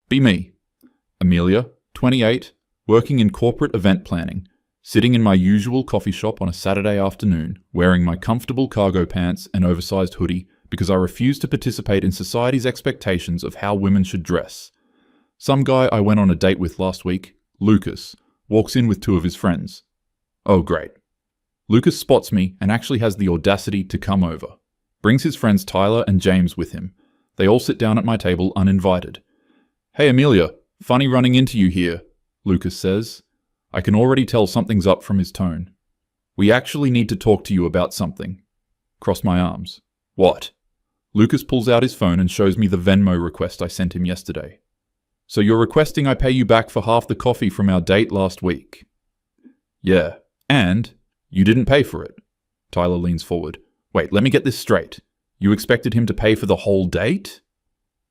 Be me. Amelia, 28, working in corporate event planning, sitting in my usual coffee shop on a Saturday afternoon, wearing my comfortable cargo pants and oversized hoodie because I refuse to participate in society's expectations of how women should dress. Some guy I went on a date with last week, Lucas, walks in with two of his friends. Oh, great. Lucas spots me and actually has the audacity to come over. Brings his friends Tyler and James with him. They all sit down at my table uninvited. Hey Amelia, funny running into you here, Lucas says. I can already tell something's up from his tone. We actually need to talk to you about something. Cross my arms. What? Lucas pulls out his phone and shows me the Venmo request I sent him yesterday. So you're requesting I pay you back for half the coffee from our date last week? Yeah, and you didn't pay for it. Tyler leans forward. Wait, let me get this straight. You expected him to pay for the whole date?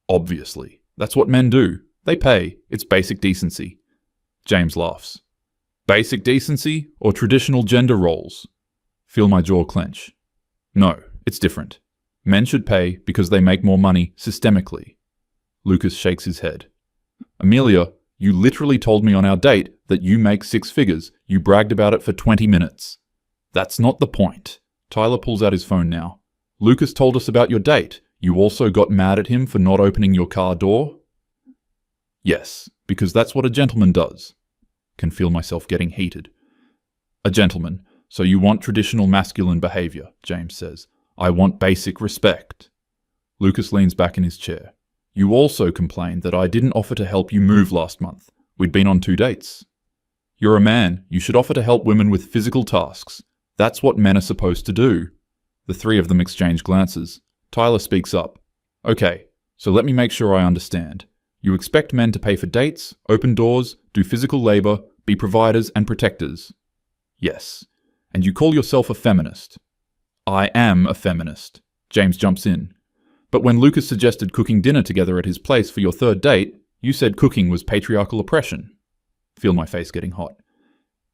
Obviously. That's what men do. They pay. It's basic decency. James laughs. Basic decency or traditional gender roles? Feel my jaw clench. No, it's different. Men should pay because they make more money systemically. Lucas shakes his head. Amelia, you literally told me on our date that you make 6 figures. You bragged about it for 20 minutes. That's not the point. Tyler pulls out his phone now. Lucas told us about your date. You also got mad at him for not opening your car door? Yes, because that's what a gentleman does. Can feel myself getting heated. A gentleman. So you want traditional masculine behavior, James says. I want basic respect. Lucas leans back in his chair. You also complained that I didn't offer to help you move last month. We'd been on 2 dates. You're a man. You should offer to help women with physical tasks. That's what men are supposed to do. The 3 of them exchange glances. Tyler speaks up. Okay, so let me make sure I understand. You expect men to pay for dates, open doors, do physical labor, be providers and protectors. Yes. And you call yourself a feminist. I am a feminist. James jumps in. But when Lucas suggested cooking dinner together at his place for your 3rd date, you said cooking was patriarchal oppression. Feel my face getting hot.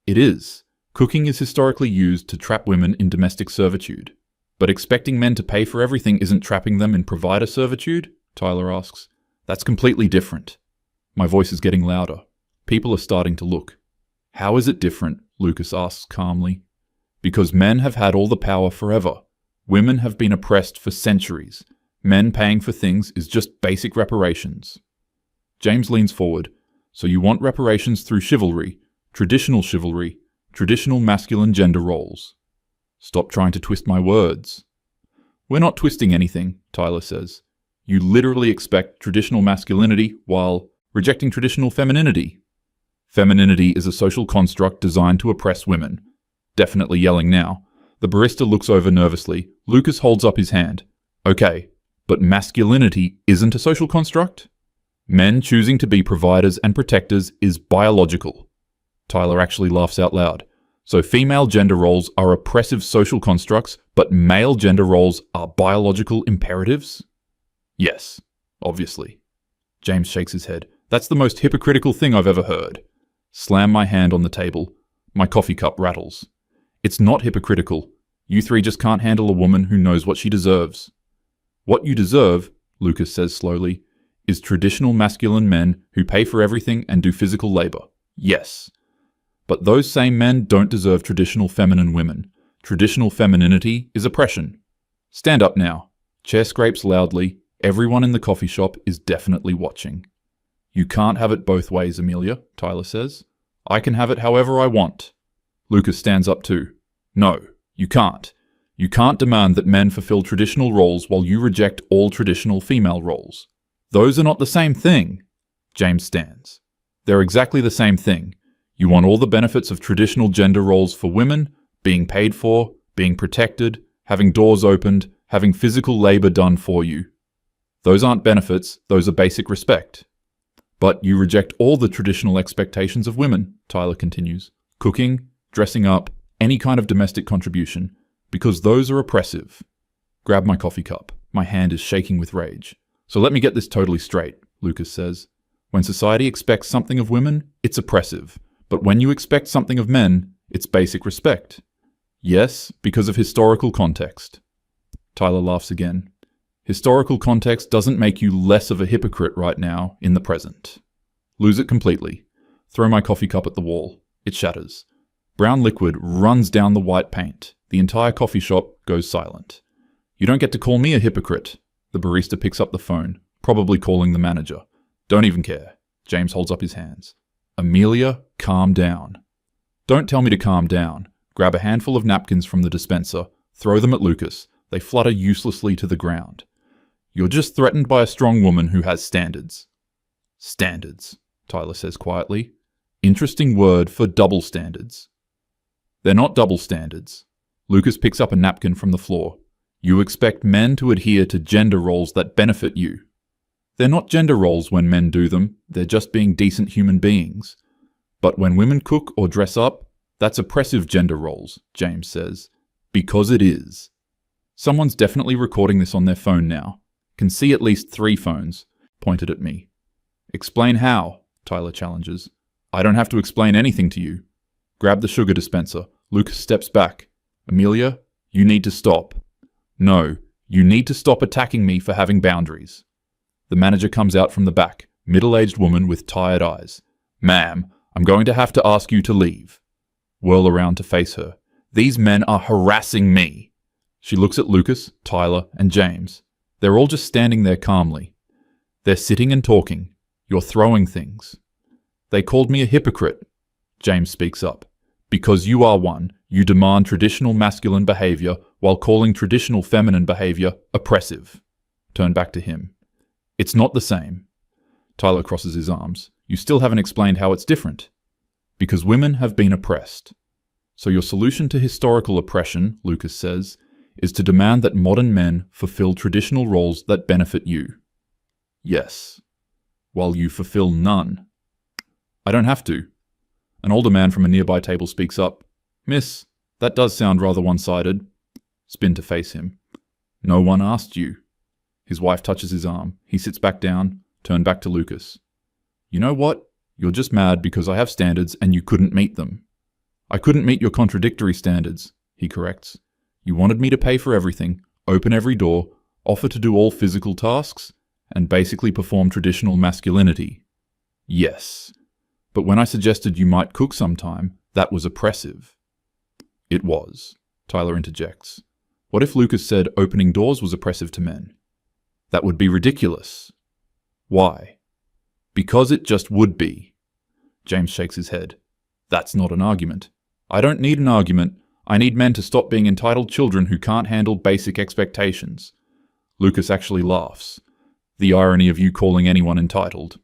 It is. Cooking is historically used to trap women in domestic servitude. But expecting men to pay for everything isn't trapping them in provider servitude? Tyler asks. That's completely different. My voice is getting louder. People are starting to look. How is it different? Lucas asks calmly. Because men have had all the power forever. Women have been oppressed for centuries. Men paying for things is just basic reparations. James leans forward. So you want reparations through chivalry, traditional masculine gender roles. Stop trying to twist my words. We're not twisting anything, Tyler says. You literally expect traditional masculinity while rejecting traditional femininity. Femininity is a social construct designed to oppress women. Definitely yelling now. The barista looks over nervously. Lucas holds up his hand. Okay, but masculinity isn't a social construct? Men choosing to be providers and protectors is biological. Tyler actually laughs out loud. So female gender roles are oppressive social constructs, but male gender roles are biological imperatives? Yes, obviously. James shakes his head. That's the most hypocritical thing I've ever heard. Slam my hand on the table. My coffee cup rattles. It's not hypocritical. You 3 just can't handle a woman who knows what she deserves. What you deserve, Lucas says slowly, is traditional masculine men who pay for everything and do physical labor. Yes. But those same men don't deserve traditional feminine women. Traditional femininity is oppression. Stand up now. Chair scrapes loudly. Everyone in the coffee shop is definitely watching. You can't have it both ways, Amelia, Tyler says. I can have it however I want. Lucas stands up too. No, you can't. You can't demand that men fulfill traditional roles while you reject all traditional female roles. Those are not the same thing. James stands. They're exactly the same thing. You want all the benefits of traditional gender roles for women, being paid for, being protected, having doors opened, having physical labor done for you. Those aren't benefits, those are basic respect. But you reject all the traditional expectations of women, Tyler continues. Cooking, dressing up, any kind of domestic contribution, because those are oppressive. Grab my coffee cup. My hand is shaking with rage. So let me get this totally straight, Lucas says. When society expects something of women, it's oppressive. But when you expect something of men, it's basic respect. Yes, because of historical context. Tyler laughs again. Historical context doesn't make you less of a hypocrite right now in the present. Lose it completely. Throw my coffee cup at the wall. It shatters. Brown liquid runs down the white paint. The entire coffee shop goes silent. You don't get to call me a hypocrite. The barista picks up the phone, probably calling the manager. Don't even care. James holds up his hands. Amelia, calm down. Don't tell me to calm down. Grab a handful of napkins from the dispenser, throw them at Lucas. They flutter uselessly to the ground. You're just threatened by a strong woman who has standards. Standards, Tyler says quietly. Interesting word for double standards. They're not double standards. Lucas picks up a napkin from the floor. You expect men to adhere to gender roles that benefit you. They're not gender roles when men do them, they're just being decent human beings. But when women cook or dress up, that's oppressive gender roles, James says. Because it is. Someone's definitely recording this on their phone now. Can see at least 3 phones, pointed at me. Explain how, Tyler challenges. I don't have to explain anything to you. Grab the sugar dispenser. Lucas steps back. Amelia, you need to stop. No, you need to stop attacking me for having boundaries. The manager comes out from the back, middle-aged woman with tired eyes. Ma'am, I'm going to have to ask you to leave. Whirl around to face her. These men are harassing me. She looks at Lucas, Tyler, and James. They're all just standing there calmly. They're sitting and talking. You're throwing things. They called me a hypocrite. James speaks up. Because you are one, you demand traditional masculine behavior while calling traditional feminine behavior oppressive. Turn back to him. It's not the same. Tyler crosses his arms. You still haven't explained how it's different. Because women have been oppressed. So your solution to historical oppression, Lucas says, is to demand that modern men fulfill traditional roles that benefit you. Yes. While you fulfill none. I don't have to. An older man from a nearby table speaks up. Miss, that does sound rather one-sided. Spin to face him. No one asked you. His wife touches his arm. He sits back down, turn back to Lucas. You know what? You're just mad because I have standards and you couldn't meet them. I couldn't meet your contradictory standards, he corrects. You wanted me to pay for everything, open every door, offer to do all physical tasks, and basically perform traditional masculinity. Yes. But when I suggested you might cook sometime, that was oppressive. It was, Tyler interjects. What if Lucas said opening doors was oppressive to men? That would be ridiculous. Why? Because it just would be. James shakes his head. That's not an argument. I don't need an argument. I need men to stop being entitled children who can't handle basic expectations. Lucas actually laughs. The irony of you calling anyone entitled.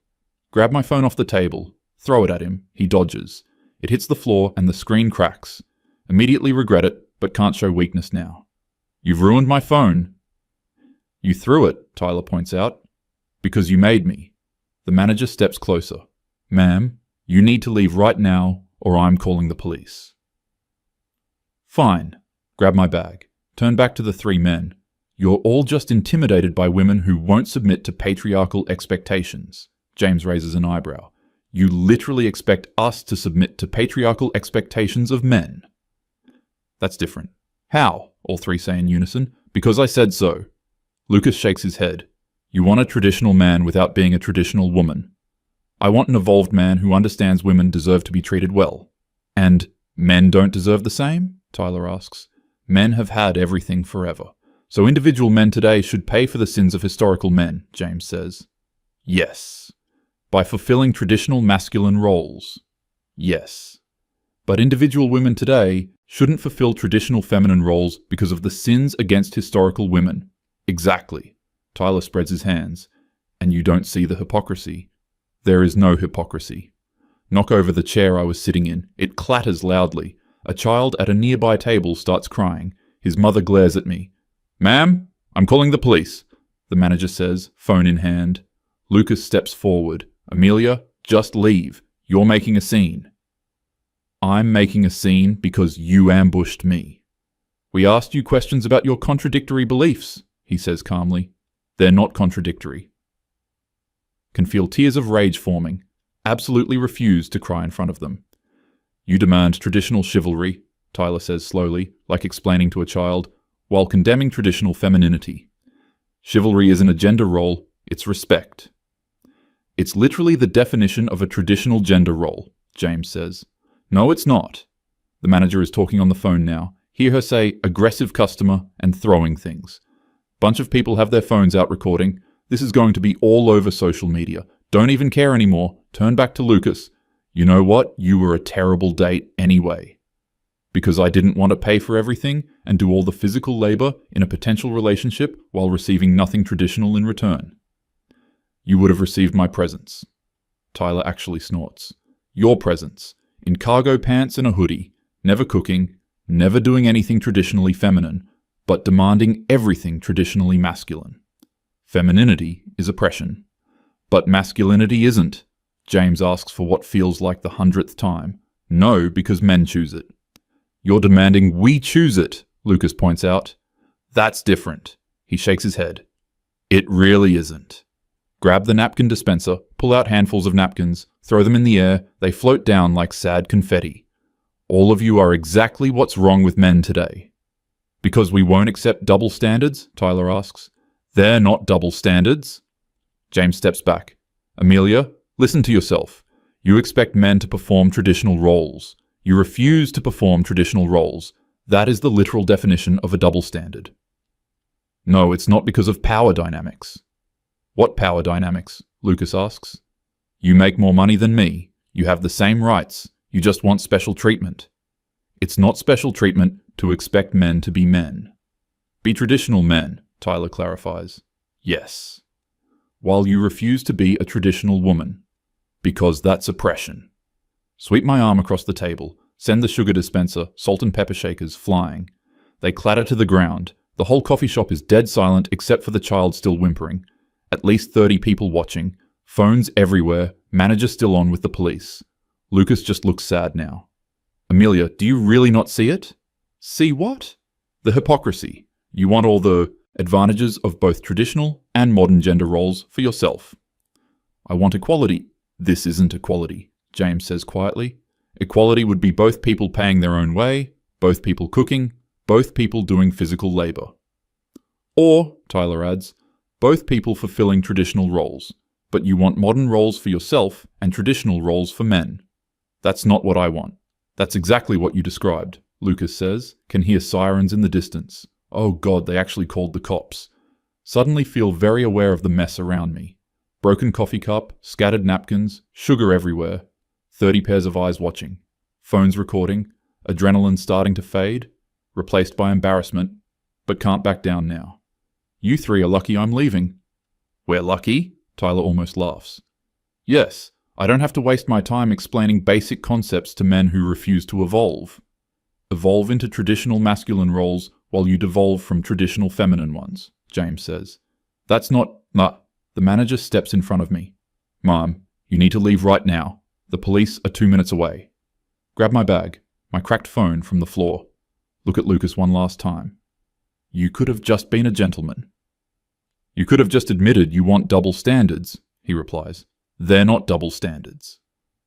Grab my phone off the table. Throw it at him. He dodges. It hits the floor and the screen cracks. Immediately regret it, but can't show weakness now. You've ruined my phone. You threw it, Tyler points out. Because you made me. The manager steps closer. Ma'am, you need to leave right now, or I'm calling the police. Fine. Grab my bag. Turn back to the 3 men. You're all just intimidated by women who won't submit to patriarchal expectations. James raises an eyebrow. You literally expect us to submit to patriarchal expectations of men. That's different. How? All 3 say in unison. Because I said so. Lucas shakes his head. You want a traditional man without being a traditional woman. I want an evolved man who understands women deserve to be treated well. And men don't deserve the same? Tyler asks. Men have had everything forever. So individual men today should pay for the sins of historical men, James says. Yes. By fulfilling traditional masculine roles. Yes. But individual women today shouldn't fulfill traditional feminine roles because of the sins against historical women. Exactly. Tyler spreads his hands. And you don't see the hypocrisy. There is no hypocrisy. Knock over the chair I was sitting in. It clatters loudly. A child at a nearby table starts crying. His mother glares at me. Ma'am, I'm calling the police, the manager says, phone in hand. Lucas steps forward. Amelia, just leave. You're making a scene. I'm making a scene because you ambushed me. We asked you questions about your contradictory beliefs, he says calmly. They're not contradictory. Can feel tears of rage forming. Absolutely refuse to cry in front of them. You demand traditional chivalry, Tyler says slowly, like explaining to a child, while condemning traditional femininity. Chivalry isn't a gender role, it's respect. It's literally the definition of a traditional gender role, James says. No, it's not. The manager is talking on the phone now. Hear her say, aggressive customer, and throwing things. Bunch of people have their phones out recording. This is going to be all over social media. Don't even care anymore. Turn back to Lucas. You know what? You were a terrible date anyway. Because I didn't want to pay for everything and do all the physical labor in a potential relationship while receiving nothing traditional in return. You would have received my presents. Tyler actually snorts. Your presents. In cargo pants and a hoodie. Never cooking. Never doing anything traditionally feminine, but demanding everything traditionally masculine. Femininity is oppression. But masculinity isn't. James asks for what feels like the 100th time. No, because men choose it. You're demanding we choose it, Lucas points out. That's different. He shakes his head. It really isn't. Grab the napkin dispenser, pull out handfuls of napkins, throw them in the air, they float down like sad confetti. All of you are exactly what's wrong with men today. Because we won't accept double standards? Tyler asks. They're not double standards. James steps back. Amelia, listen to yourself. You expect men to perform traditional roles. You refuse to perform traditional roles. That is the literal definition of a double standard. No, it's not because of power dynamics. What power dynamics? Lucas asks. You make more money than me. You have the same rights. You just want special treatment. It's not special treatment to expect men to be men. Be traditional men, Tyler clarifies. Yes. While you refuse to be a traditional woman. Because that's oppression. Sweep my arm across the table. Send the sugar dispenser, salt and pepper shakers flying. They clatter to the ground. The whole coffee shop is dead silent except for the child still whimpering. At least 30 people watching. Phones everywhere. Manager still on with the police. Lucas just looks sad now. Amelia, do you really not see it? See what? The hypocrisy. You want all the advantages of both traditional and modern gender roles for yourself. I want equality. This isn't equality, James says quietly. Equality would be both people paying their own way, both people cooking, both people doing physical labor. Or, Tyler adds, both people fulfilling traditional roles, but you want modern roles for yourself and traditional roles for men. That's not what I want. That's exactly what you described, Lucas says, can hear sirens in the distance. Oh God, they actually called the cops. Suddenly feel very aware of the mess around me. Broken coffee cup, scattered napkins, sugar everywhere, 30 pairs of eyes watching, phones recording, adrenaline starting to fade, replaced by embarrassment, but can't back down now. You three are lucky I'm leaving. We're lucky? Tyler almost laughs. Yes, I don't have to waste my time explaining basic concepts to men who refuse to evolve. Evolve into traditional masculine roles while you devolve from traditional feminine ones, James says. That's not... The manager steps in front of me. Mom, you need to leave right now. The police are 2 minutes away. Grab my bag, my cracked phone from the floor. Look at Lucas one last time. You could have just been a gentleman. You could have just admitted you want double standards, he replies. They're not double standards.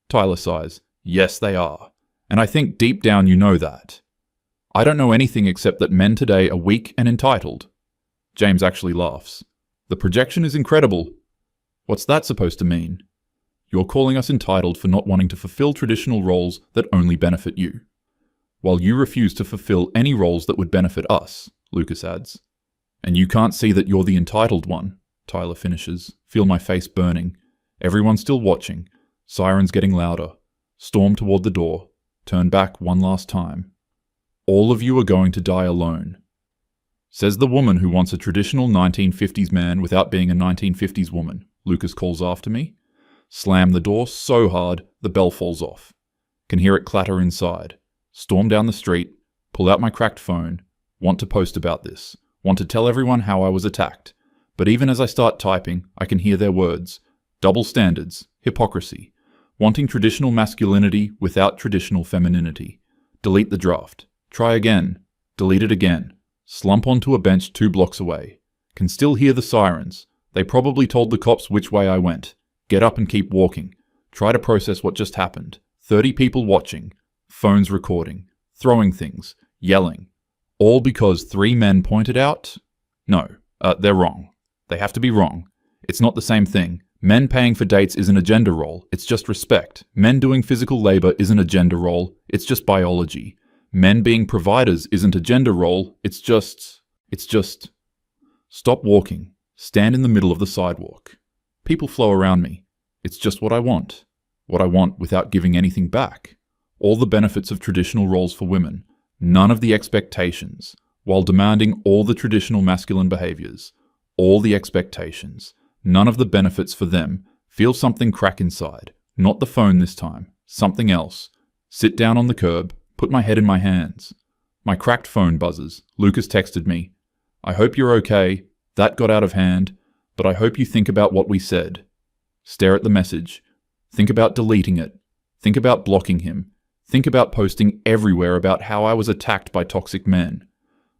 Tyler sighs. Yes, they are. And I think deep down you know that. I don't know anything except that men today are weak and entitled. James actually laughs. The projection is incredible. What's that supposed to mean? You're calling us entitled for not wanting to fulfill traditional roles that only benefit you. While you refuse to fulfill any roles that would benefit us, Lucas adds. And you can't see that you're the entitled one, Tyler finishes. Feel my face burning. Everyone's still watching. Sirens getting louder. Storm toward the door. Turn back one last time. All of you are going to die alone. Says the woman who wants a traditional 1950s man without being a 1950s woman, Lucas calls after me. Slam the door so hard, the bell falls off. Can hear it clatter inside. Storm down the street, pull out my cracked phone, want to post about this, want to tell everyone how I was attacked. But even as I start typing, I can hear their words. Double standards, hypocrisy, wanting traditional masculinity without traditional femininity. Delete the draft. Try again. Delete it again. Slump onto a bench 2 blocks away. Can still hear the sirens. They probably told the cops which way I went. Get up and keep walking. Try to process what just happened. 30 people watching. Phones recording. Throwing things. Yelling. All because 3 men pointed out? No, they're wrong. They have to be wrong. It's not the same thing. Men paying for dates isn't a gender role, it's just respect. Men doing physical labor isn't a gender role, it's just biology. Men being providers isn't a gender role, it's just... Stop walking. Stand in the middle of the sidewalk. People flow around me. It's just what I want. What I want without giving anything back. All the benefits of traditional roles for women. None of the expectations, while demanding all the traditional masculine behaviors. All the expectations. None of the benefits for them. Feel something crack inside. Not the phone this time. Something else. Sit down on the curb. Put my head in my hands. My cracked phone buzzes. Lucas texted me. I hope you're okay. That got out of hand. But I hope you think about what we said. Stare at the message. Think about deleting it. Think about blocking him. Think about posting everywhere about how I was attacked by toxic men.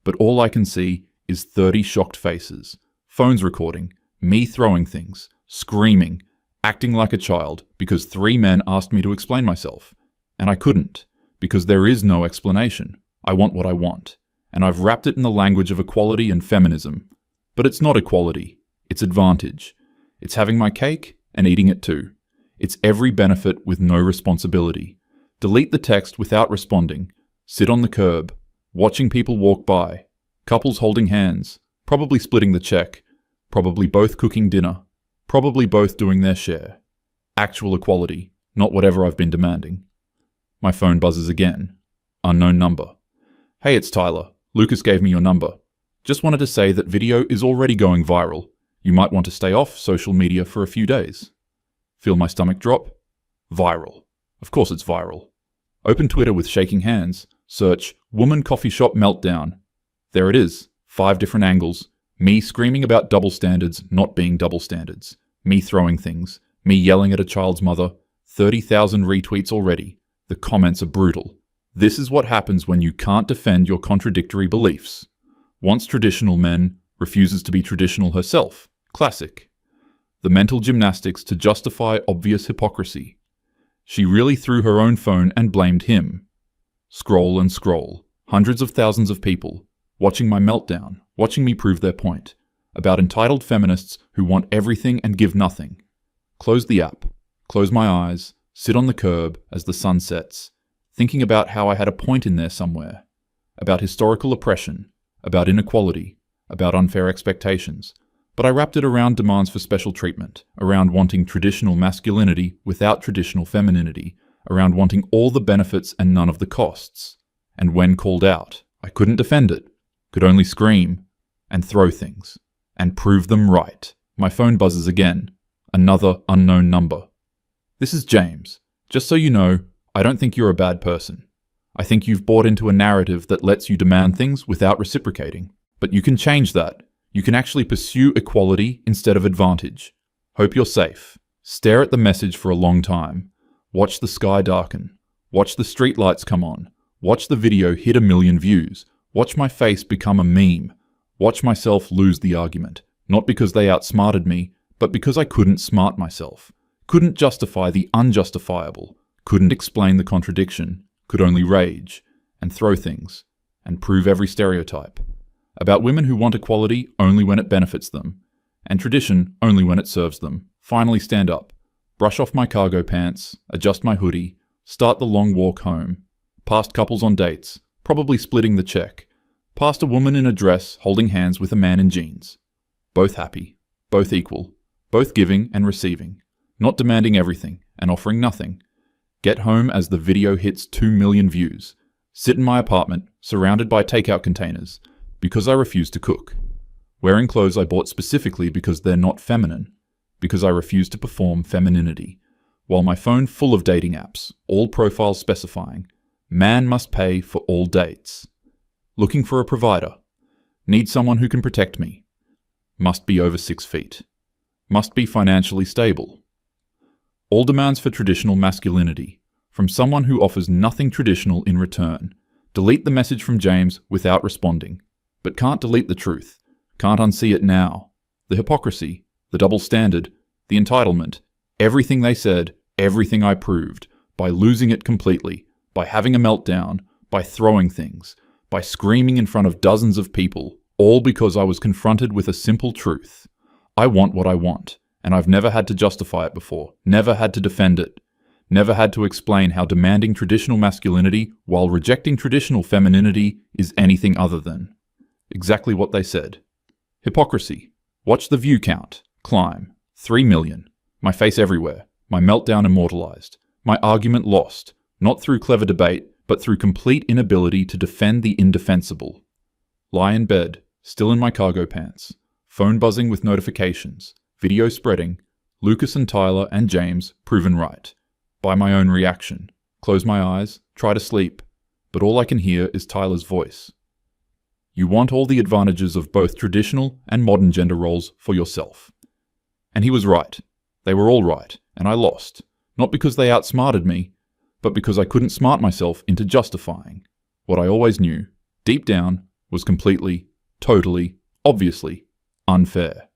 But all I can see is 30 shocked faces. Phones recording. Me throwing things, screaming, acting like a child because 3 men asked me to explain myself. And I couldn't, because there is no explanation. I want what I want. And I've wrapped it in the language of equality and feminism. But it's not equality. It's advantage. It's having my cake and eating it too. It's every benefit with no responsibility. Delete the text without responding. Sit on the curb. Watching people walk by. Couples holding hands. Probably splitting the check. Probably both cooking dinner. Probably both doing their share. Actual equality, not whatever I've been demanding. My phone buzzes again. Unknown number. Hey, it's Tyler. Lucas gave me your number. Just wanted to say that video is already going viral. You might want to stay off social media for a few days. Feel my stomach drop? Viral. Of course it's viral. Open Twitter with shaking hands. Search woman coffee shop meltdown. There it is. 5 different angles. Me screaming about double standards not being double standards. Me throwing things. Me yelling at a child's mother. 30,000 retweets already. The comments are brutal. This is what happens when you can't defend your contradictory beliefs. Once traditional men, refuses to be traditional herself. Classic. The mental gymnastics to justify obvious hypocrisy. She really threw her own phone and blamed him. Scroll and scroll. Hundreds of thousands of people. Watching my meltdown. Watching me prove their point. About entitled feminists who want everything and give nothing. Close the app. Close my eyes. Sit on the curb as the sun sets. Thinking about how I had a point in there somewhere. About historical oppression. About inequality. About unfair expectations. But I wrapped it around demands for special treatment. Around wanting traditional masculinity without traditional femininity. Around wanting all the benefits and none of the costs. And when called out, I couldn't defend it. Could only scream. And throw things. And prove them right. My phone buzzes again. Another unknown number. This is James. Just so you know, I don't think you're a bad person. I think you've bought into a narrative that lets you demand things without reciprocating. But you can change that. You can actually pursue equality instead of advantage. Hope you're safe. Stare at the message for a long time. Watch the sky darken. Watch the streetlights come on. Watch the video hit 1 million views. Watch my face become a meme. Watch myself lose the argument. Not because they outsmarted me, but because I couldn't smart myself. Couldn't justify the unjustifiable. Couldn't explain the contradiction. Could only rage. And throw things. And prove every stereotype. About women who want equality only when it benefits them. And tradition only when it serves them. Finally stand up. Brush off my cargo pants. Adjust my hoodie. Start the long walk home. Past couples on dates. Probably splitting the check. Past a woman in a dress holding hands with a man in jeans. Both happy. Both equal. Both giving and receiving. Not demanding everything and offering nothing. Get home as the video hits 2 million views. Sit in my apartment, surrounded by takeout containers, because I refuse to cook. Wearing clothes I bought specifically because they're not feminine. Because I refuse to perform femininity. While my phone full of dating apps, all profiles specifying, man must pay for all dates. Looking for a provider. Need someone who can protect me. Must be over 6 feet. Must be financially stable. All demands for traditional masculinity, from someone who offers nothing traditional in return. Delete the message from James without responding. But can't delete the truth. Can't unsee it now. The hypocrisy, the double standard, the entitlement, everything they said, everything I proved, by losing it completely, by having a meltdown, by throwing things, by screaming in front of dozens of people, all because I was confronted with a simple truth. I want what I want, and I've never had to justify it before, never had to defend it, never had to explain how demanding traditional masculinity while rejecting traditional femininity is anything other than exactly what they said. Hypocrisy. Watch the view count climb. 3 million. My face everywhere. My meltdown immortalized. My argument lost, not through clever debate, but through complete inability to defend the indefensible. Lie in bed, still in my cargo pants. Phone buzzing with notifications. Video spreading. Lucas and Tyler and James proven right. By my own reaction. Close my eyes, try to sleep, but all I can hear is Tyler's voice. You want all the advantages of both traditional and modern gender roles for yourself. And he was right. They were all right, and I lost. Not because they outsmarted me, but because I couldn't smart myself into justifying what I always knew, deep down, was completely, totally, obviously unfair.